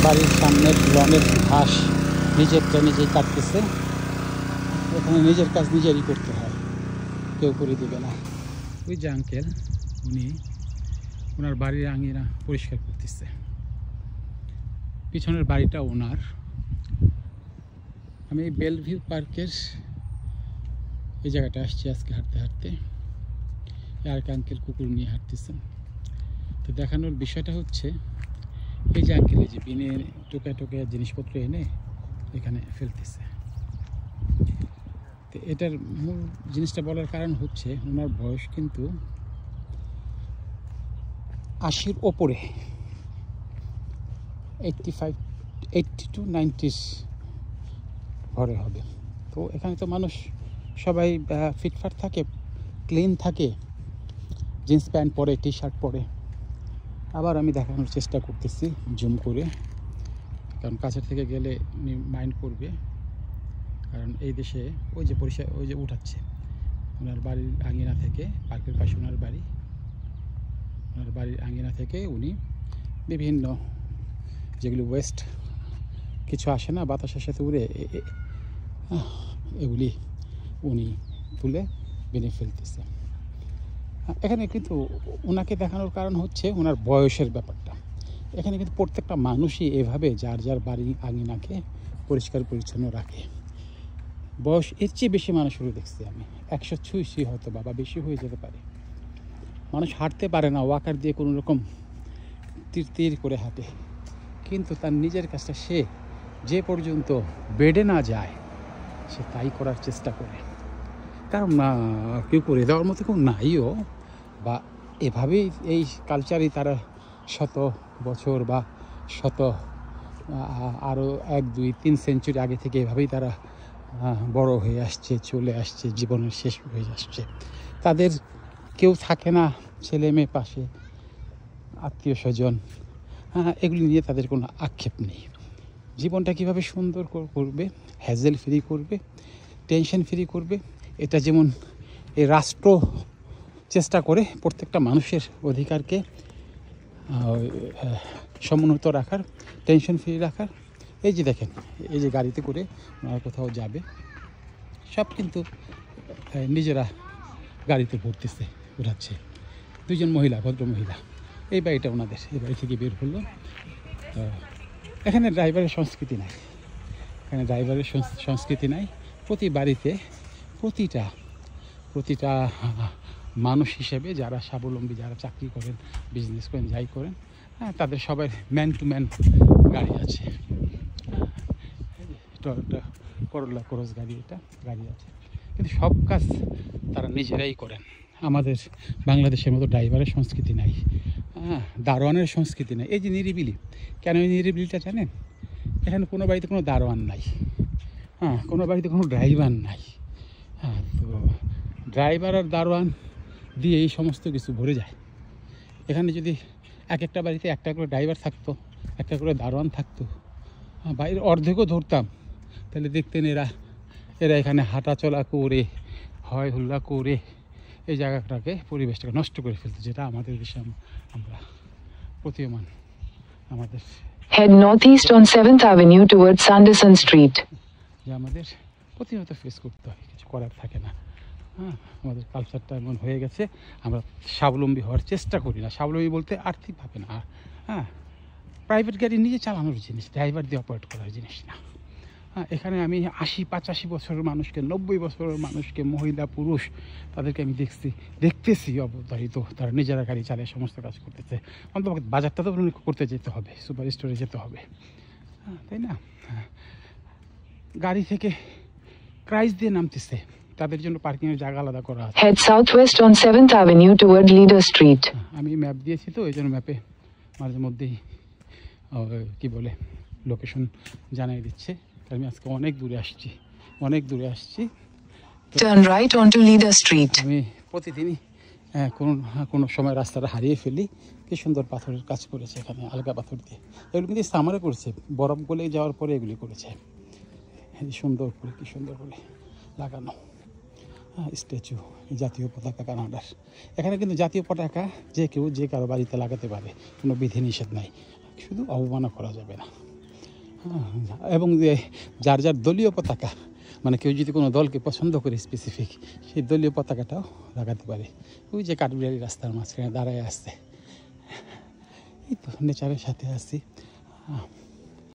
বাড়ির সামনের লনের ঘাস নিজেরটা নিজেই কাটতেছে। এখানে নিজের কাজ নিজেরই করতে হয়, কেউ করে দেবে না। ওই যে আঙ্কেল, উনি ওনার বাড়ির আঙিনা পরিষ্কার করতেছে। পিছনের বাড়িটা ওনার। আমি বেলভিউ পার্কের এই জায়গাটা আসছি আজকে হাঁটতে হাঁটতে। আর এক আঙ্কেল কুকুর নিয়ে হাঁটতেছেন। তো দেখানোর বিষয়টা হচ্ছে এই যে আঙ্কেল এই যে বিনে টোকা টোকা জিনিসপত্র এনে এখানে ফেলতেছে। তো এটার মূল জিনিসটা বলার কারণ হচ্ছে ওনার বয়স কিন্তু 80-র ওপরে, 80 to 90s ঘরে হবে। তো এখানে তো মানুষ সবাই ফিটফাট থাকে, ক্লিন থাকে, জিন্স প্যান্ট পরে, টি শার্ট পরে। আবার আমি দেখানোর চেষ্টা করতেছি জুম করে, কারণ কাছের থেকে গেলে মাইন্ড করবে। কারণ এই দেশে ওই যে পরিষ্কার ওই যে উঠাচ্ছে ওনার বাড়ির আঙিনা থেকে, পার্কের পাশে ওনার বাড়ি, ওনার বাড়ির আঙিনা থেকে উনি বিভিন্ন যেগুলি ওয়েস্ট কিছু আসে না বাতাসের সাথে উড়ে, এগুলি উনি তুলে বেনে ফেলতেছে। এখানে কিন্তু ওনাকে দেখানোর কারণ হচ্ছে ওনার বয়সের ব্যাপারটা। এখানে কিন্তু প্রত্যেকটা মানুষই এভাবে যার যার বাড়ি আঙিনাকে পরিষ্কার পরিচ্ছন্ন রাখে। বয়স এর চেয়ে বেশি মানুষেরও দেখছি আমি, 100 হয়তো বা বেশি হয়ে যেতে পারে। মানুষ হাঁটতে পারে না, ওয়াকার দিয়ে কোনো রকম তীর তীর করে হাঁটে, কিন্তু তার নিজের কাজটা সে যে পর্যন্ত বেডে না যায় সে তাই করার চেষ্টা করে। কারণ কেউ করে দেওয়ার মতো কেউ নাইও, বা এভাবেই এই কালচারই তারা শত বছর বা শত আরও 1-2-3 সেঞ্চুরি আগে থেকে এভাবেই তারা বড় হয়ে আসছে, চলে আসছে, জীবনের শেষ হয়ে আসছে। তাদের কেউ থাকে না, ছেলে মেয়ে পাশে, আত্মীয় স্বজন, এগুলি নিয়ে তাদের কোনো আক্ষেপ নেই। জীবনটা কীভাবে সুন্দর করবে, হ্যাজেল ফ্রি করবে, টেনশন ফ্রি করবে, এটা যেমন এই রাষ্ট্র চেষ্টা করে প্রত্যেকটা মানুষের অধিকারকে সমুন্নত রাখার, টেনশন ফ্রি রাখার। এই যে দেখেন, এই যে গাড়িতে করে ওনারা কোথাও যাবে, সব কিন্তু নিজেরা গাড়িতে ভরতেছে, উঠাচ্ছে। 2জন মহিলা, ভদ্র মহিলা, এই বাড়িটা ওনাদের, এই বাড়ি থেকে বের হলো। তো এখানে ড্রাইভারের সংস্কৃতি নাই, এখানে ড্রাইভারের সংস্কৃতি নাই। প্রতি বাড়িতে প্রতিটা মানুষ হিসেবে যারা স্বাবলম্বী, যারা চাকরি করেন, বিজনেস করেন, যাই করেন, তাদের সবাই ম্যান টু ম্যান গাড়ি আছে। টয়োটা করোলা ক্রস গাড়ি, এটা গাড়ি আছে, কিন্তু সব কাজ তারা নিজেরাই করেন। আমাদের বাংলাদেশের মতো ড্রাইভারের সংস্কৃতি নাই, দারোয়ানের সংস্কৃতি নাই। এই যে নিরিবিলি, কেন এই নিরিবিলিটা জানেন? এখানে কোনো বাড়িতে কোনো দারোয়ান নাই, কোনো বাড়িতে কোনো ড্রাইভার নাই। তো ড্রাইভার আর দারোয়ান দিয়ে এই সমস্ত কিছু ভরে যায়। এখানে যদি এক একটা বাড়িতে একটা করে ড্রাইভার থাকতো, একটা করে দারোয়ান থাকতো, বাইরের অর্ধেকও ধরতাম, তাহলে দেখতেন এরা এখানে হাঁটা চলা করে, হয় হুল্লা করে এই জায়গাটাকে, পরিবেশটাকে নষ্ট করে ফেলতো, যেটা আমাদের দেশে আমরা প্রতীয়মান। আমাদের Head northeast on 7th Avenue towards Sanderson Street. যে আমাদের প্রতিনিয়ত ফেস করতে হয়, কিছু করার থাকে না। আমাদের কালচারটা এমন হয়ে গেছে, আমরা স্বাবলম্বী হওয়ার চেষ্টা করি না। স্বাবলম্বী বলতে আর্থিকভাবে না, প্রাইভেট গাড়ি নিজে চালানোর জিনিস, ড্রাইভার দিয়ে অপারেট করার জিনিস না। এখানে আমি 80-85 বছরের মানুষকে, 90 বছরের মানুষকে, মহিলা পুরুষ, তাদেরকে আমি দেখতেছি অবধারিত, তারা নিজেরা গাড়ি চালিয়ে সমস্ত কাজ করতেছে। অন্তত বাজারটা তো করতে যেতে হবে, সুপার স্টোরে যেতে হবে, তাই না? গাড়ি থেকে ক্রাইস দিয়ে নামতেছে, তাদের জন্য পার্কিংয়ের জায়গা আলাদা করা আছে। Head southwest on 7th Avenue toward Leader Street. আমি ম্যাপ দিয়েছি, তো এই জন্য ম্যাপে মাঝে মধ্যেই কি বলে লোকেশন জানাই দিচ্ছে। আমি আজকে অনেক দূরে আসছি। Turn right onto Leader Street. আমি প্রতিদিনই কোনো সময় রাস্তাটা হারিয়ে ফেলি। কি সুন্দর পাথরের কাজ করেছে এখানে, আলগা পাথর দিয়ে। এগুলো কিন্তু সামারে করেছে, বরফ গলে যাওয়ার পরে এগুলি করেছে। সুন্দর করে, কি সুন্দর করে লাগানো স্ট্যাচু, জাতীয় পতাকা কানাডার। এখানে কিন্তু জাতীয় পতাকা যে কেউ যে কারো বাড়িতে লাগাতে পারে, কোনো বিধি নিষেধ নাই, শুধু অবমাননা করা যাবে না। এবং যার যার দলীয় পতাকা, মানে কেউ যদি কোনো দলকে পছন্দ করে স্পেসিফিক, সেই দলীয় পতাকাটাও লাগাতে পারে। ওই যে কাঠবিড়ালি রাস্তার মাঝখানে দাঁড়ায় আসছে, এই তো নেচারের সাথে আছি।